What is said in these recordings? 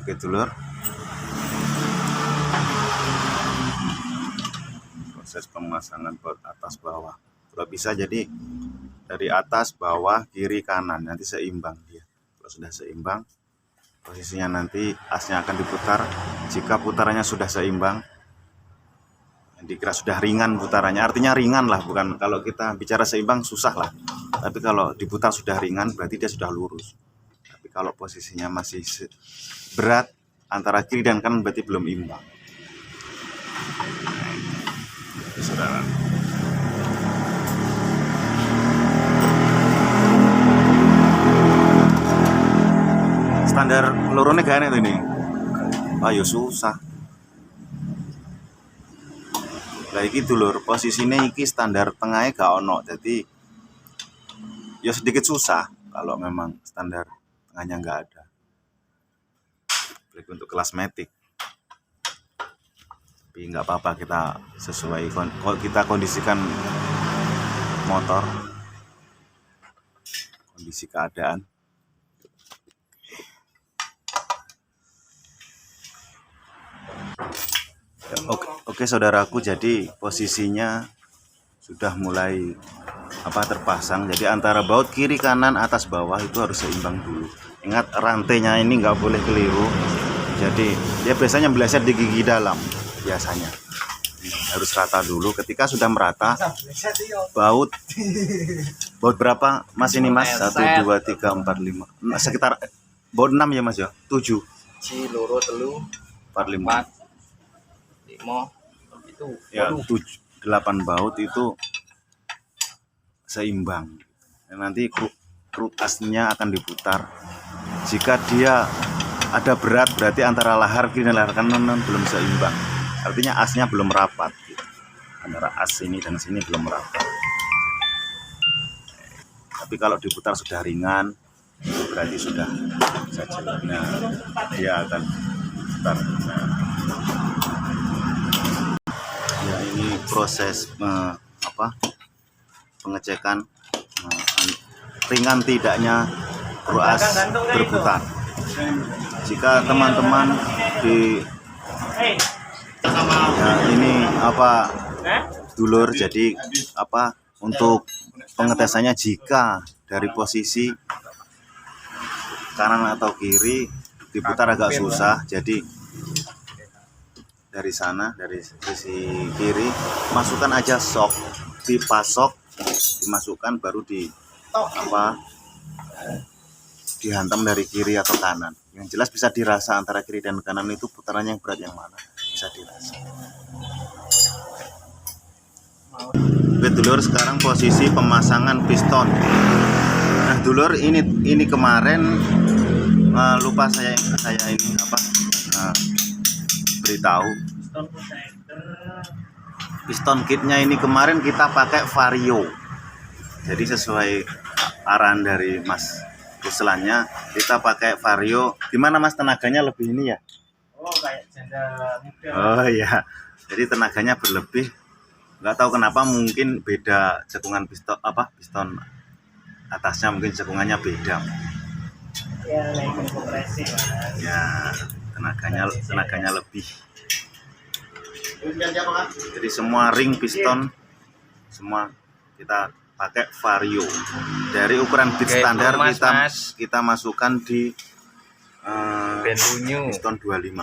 Oke dulur, proses pemasangan baut atas bawah. Kalau bisa jadi dari atas bawah kiri kanan, nanti seimbang dia. Kalau sudah seimbang, posisinya nanti asnya akan diputar. Jika putarannya sudah seimbang, dikira sudah ringan putarannya, artinya ringan lah, bukan kalau kita bicara seimbang susah lah. Tapi kalau diputar sudah ringan berarti dia sudah lurus. Tapi kalau posisinya masih berat antara kiri dan kanan berarti belum imbang. Saudara. Standar lorone gak enak ini. Ayo susah. Lah iki dulur, posisinya iki standar tengahnya gak ono. Jadi ya sedikit susah kalau memang standar tengahnya nggak ada. Apalagi untuk kelas matic. Tapi nggak apa-apa, kita sesuai kalau kita kondisikan motor, kondisi keadaan. Oke saudaraku, jadi posisinya sudah mulai terpasang. Jadi antara baut kiri kanan atas bawah itu harus seimbang dulu. Ingat rantainya ini nggak boleh keliru. Jadi dia biasanya meleset di gigi dalam. Biasanya harus rata dulu. Ketika sudah merata, baut berapa mas ini mas? 1, 2, 3, 4, 5 sekitar baut 6 ya mas ya? 7 loro telu 4, 5 itu ya, 8 baut itu seimbang. Nanti kruk asnya akan diputar. Jika dia ada berat berarti antara lahar kiri dan lahar kanan belum seimbang. Artinya asnya belum rapat gitu. Antara as ini dan sini belum rapat. Tapi kalau diputar sudah ringan berarti sudah saja. Nah, dia akan putar. Ya, ini proses pengecekan ringan tidaknya ruas berputar. Jika teman-teman ini dulur, jadi untuk pengetesannya jika dari posisi kanan atau kiri diputar agak susah, jadi dari sana, dari sisi kiri masukkan aja sok, dipasok, dimasukkan, baru dihantam dari kiri atau kanan. Yang jelas bisa dirasa antara kiri dan kanan itu putarannya yang berat yang mana, bisa dirasa. Oke dulur, sekarang posisi pemasangan piston. Nah dulur, ini kemarin lupa saya ini beritahu. Piston kitnya ini kemarin kita pakai Vario. Jadi sesuai arahan dari Mas Ruslannya, kita pakai Vario. Gimana Mas, tenaganya lebih ini ya? Oh, kayak janda muda. Oh iya. Jadi tenaganya berlebih. Nggak tahu kenapa, mungkin beda cekungan piston atasnya, mungkin cekungannya beda. Ya, naik kompresi. Ya, tenaganya lebih. Jadi semua ring piston semua kita pakai Vario. Dari ukuran bit standar kita masukkan di piston 25.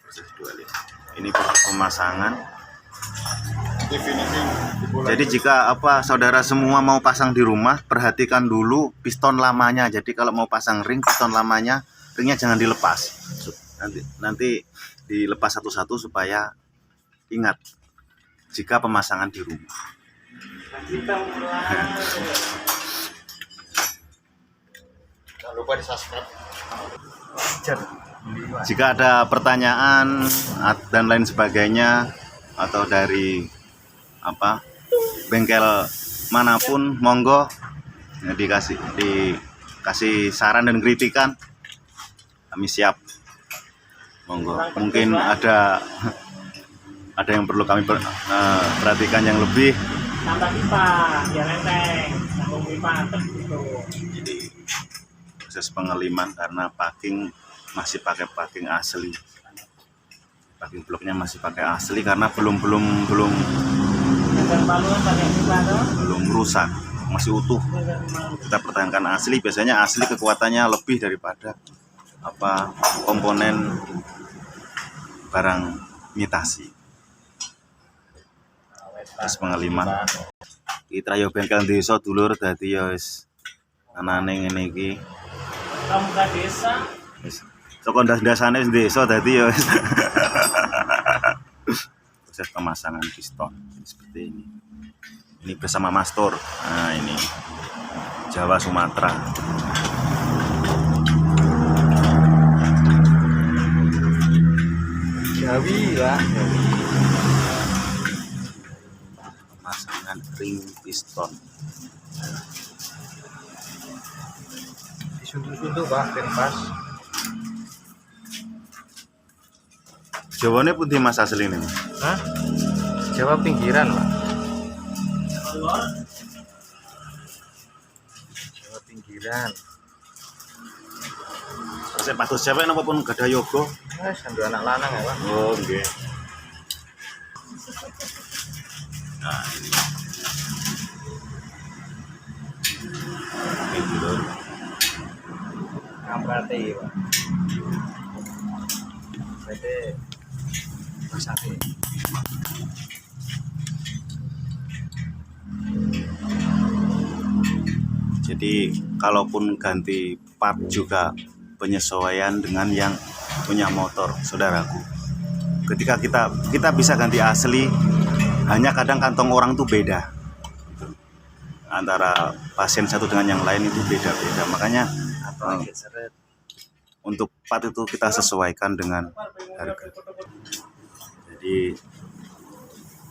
Proses 25. Ini pemasangan. Jadi jika saudara semua mau pasang di rumah, perhatikan dulu piston lamanya. Jadi kalau mau pasang ring, piston lamanya, ringnya jangan dilepas. Nanti dilepas satu-satu supaya ingat jika pemasangan di rumah. Jangan lupa di-subscribe. Jika ada pertanyaan dan lain sebagainya, atau dari bengkel manapun, monggo dikasih saran dan kritikan, kami siap. Monggo, mungkin ada yang perlu kami perhatikan yang lebih. Tambah pipa biar enteng, sambung pipa gitu. Jadi proses pengeliman karena packing masih pakai packing asli, packing bloknya masih pakai asli karena belum Dan paluan pakai pipa tuh. rusak, masih utuh. Kita pertahankan asli, biasanya asli kekuatannya lebih daripada apa komponen barang imitasi. Terus pengaliman kita yo bengkel desa dulur, dadi yo wis anane ngene iki. Kamu ke desa. Wis saka ndas-ndasane wis desa dadi yo wis. Proses pemasangan piston seperti ini. Ini bersama Mastur. Nah, ini Jawa Sumatera. Jawi lah. Pemasangan ring piston. Disuntuk-suntuk Pak, ben pas. Jawane pundi Mas asli ini? Hah? Jawa pinggiran Pak. Jawa pinggiran. Saya patus cewek napa pun gada yoga? Sambil anak lanang ya Pak. Oh, nggih. Nah, ini. Ini dulu. Ngamprate Pak. Berarti masake. Jadi kalaupun ganti part juga penyesuaian dengan yang punya motor, saudaraku. Ketika kita bisa ganti asli, hanya kadang kantong orang tuh beda. Antara pasien satu dengan yang lain itu beda-beda. Makanya untuk part itu kita sesuaikan dengan harga. Jadi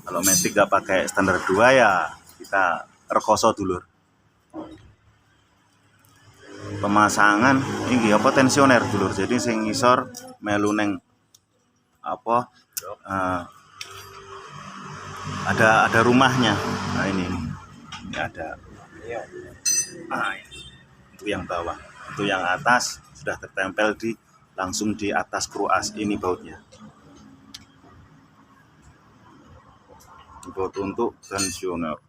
kalau Matic gak pakai standar 2 ya kita rekoso dulur. Pemasangan ini apa tensioner dulur, jadi sing ngisor melu neng apa ada rumahnya. Nah ini ada itu yang bawah, itu yang atas sudah tertempel langsung di atas kruas. Ini bautnya, baut untuk tensioner.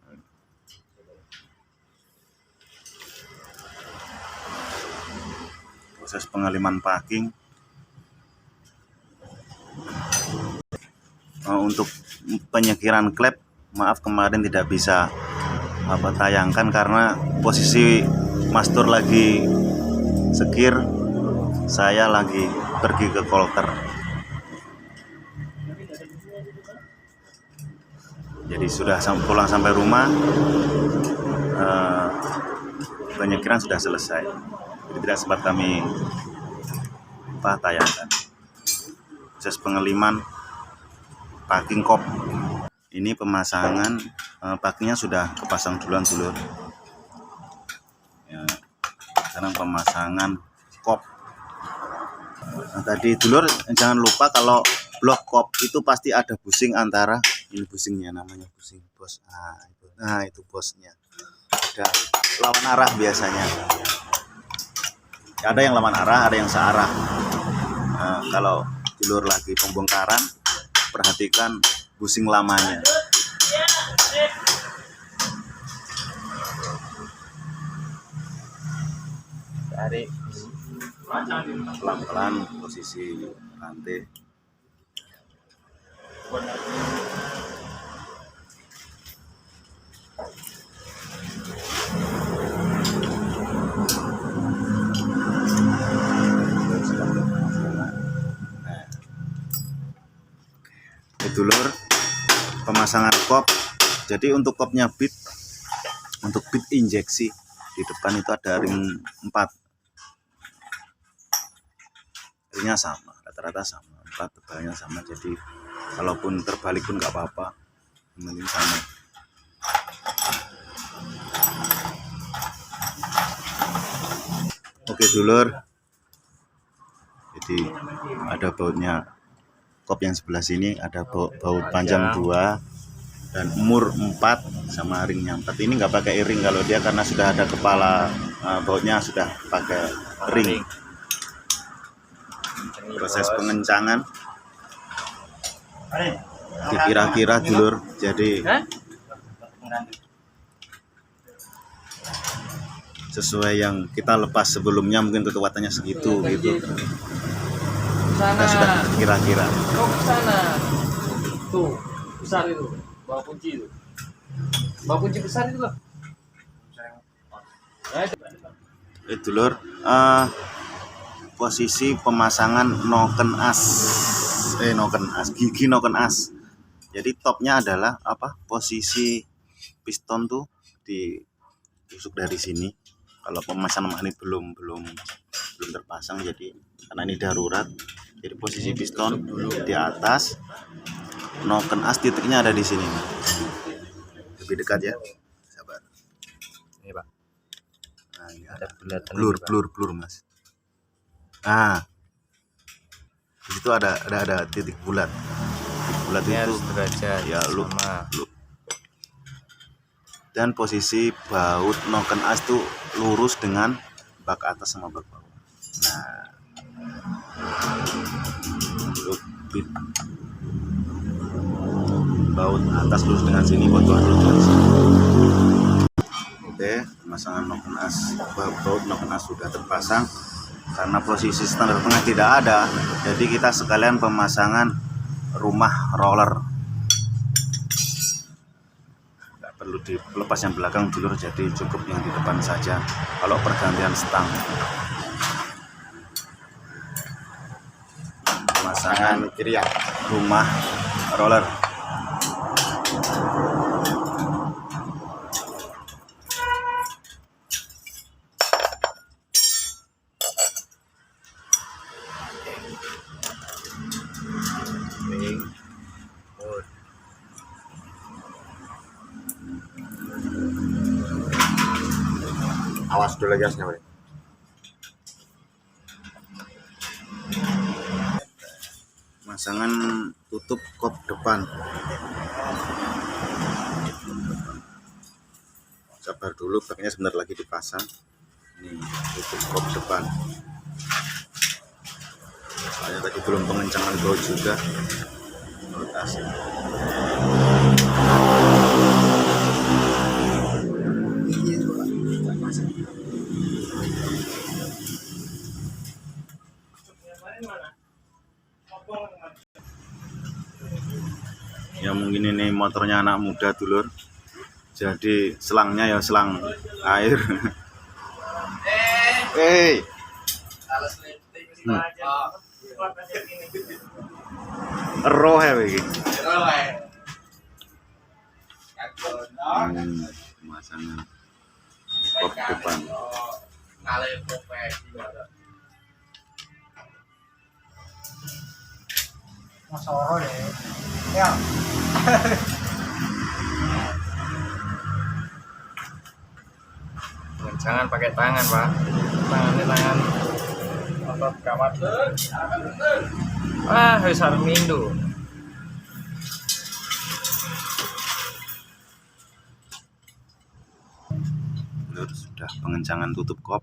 Proses pengaliman packing. Untuk penyekiran klep, maaf kemarin tidak bisa tayangkan karena posisi Mastur lagi sekir, saya lagi pergi ke kolter. Jadi sudah pulang sampai rumah, penyekiran sudah selesai. Jadi tidak sempat kami tayangkan. Proses pengeliman packing kop. Ini pemasangan packingnya sudah kepasang duluan dulur. Ya, sekarang pemasangan kop. Nah, tadi dulur jangan lupa kalau blok kop itu pasti ada busing antara ini, busingnya namanya busing bos. Nah itu bosnya. Ada lawan arah biasanya. Ada yang lawan arah, ada yang searah. Nah, kalau dulur lagi pembongkaran, perhatikan busing lamanya. Tarik Pelan-pelan posisi rantai. Dulur, pemasangan kop. Jadi untuk kopnya bit, untuk bit injeksi di depan itu ada ring 4. Ringnya sama, rata-rata sama, 4 tebalnya sama. Jadi kalaupun terbalik pun nggak apa-apa, yang penting sama. Oke dulur, jadi ada bautnya. Kop yang sebelah sini ada baut panjang 2 dan umur 4 sama ringnya 4. Ini nggak pakai ring kalau dia, karena sudah ada kepala bautnya sudah pakai ring. Proses pengencangan Ayo. dikira-kira dulur, jadi Hah? sesuai yang kita lepas sebelumnya mungkin kekuatannya segitu gitu. Sana. Kita sudah kira-kira. Oh, ke sana. Tuh, besar itu. Bawa kunci itu. Bawa kunci besar itu loh. Dulur, posisi pemasangan gigi noken as. Jadi topnya adalah apa? Posisi piston tuh ditusuk dari sini. Kalau pemasangan ini belum terpasang, jadi karena ini darurat, jadi posisi piston di atas, noken as titiknya ada di sini. Lebih dekat ya, sabar. Ini Pak. Nah, ini Ada bulatan blur mas. Nah, di situ ada titik bulat. Bulat Ini itu harus derajat ya lu. sama. Dan posisi baut noken as tuh lurus dengan bak atas sama bak bawah. Nah, baut atas lurus dengan sini, baut bawah lurus dengan sini. Oke, pemasangan noken as, baut noken as sudah terpasang. Karena posisi standar tengah tidak ada, jadi kita sekalian pemasangan rumah roller. Nggak perlu dilepas yang belakang dulu, jadi cukup yang di depan saja kalau pergantian stang. Pemasangan kiri ya, rumah roller. Awas dulu gasnya, Pak. Pemasangan tutup kop depan. Sabar dulu, baknya sebentar lagi dipasang. Ini tutup kop depan. Soalnya tadi belum pengencangan baut juga. Rotasi. Ya mungkin ini motornya anak muda dulur, jadi selangnya ya selang air. Hey. Roh ya begini. Pemasangan kop depan. Masoro deh. Ya. Jangan pakai tangan, Pak. Tangan otot kawat. Harus Armindo. Sudah pengencangan tutup kop.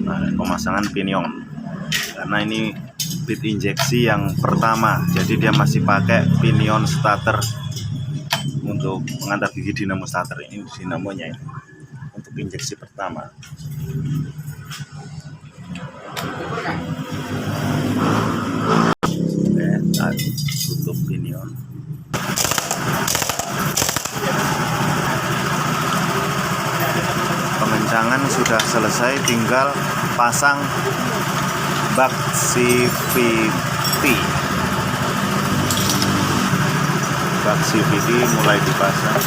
Nah, pemasangan pinion. Karena ini bit injeksi yang pertama, jadi dia masih pakai pinion starter untuk mengantar gigi dinamo starter. Ini dinamonya ini untuk injeksi pertama. Oke, tutup pinion. Pengencangan sudah selesai, tinggal pasang bak CVT. Bak CVT mulai dipasang.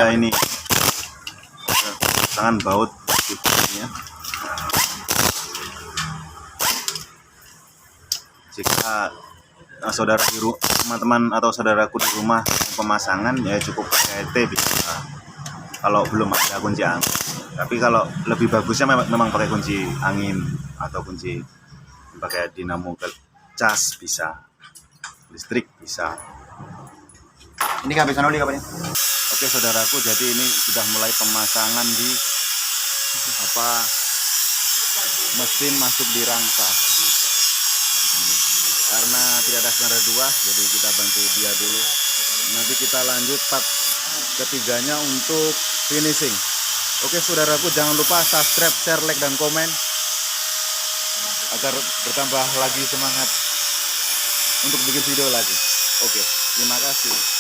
Ya ini pasangan baut CVT-nya. Jika saudara teman-teman atau saudaraku di rumah pemasangan, ya cukup pakai T bisa. Kalau belum ada kunci angin, Tapi kalau lebih bagusnya memang pakai kunci angin atau kunci pakai dinamo cas bisa, listrik bisa. Ini kehabisan oli kapan ini? Oke saudaraku, jadi ini sudah mulai pemasangan di mesin masuk di rangka. Karena tidak ada skenario 2, jadi kita bantu dia dulu. Nanti kita lanjut part ketiganya untuk finishing. Oke saudaraku, jangan lupa subscribe, share, like, dan komen agar bertambah lagi semangat untuk bikin video lagi. Oke, terima kasih.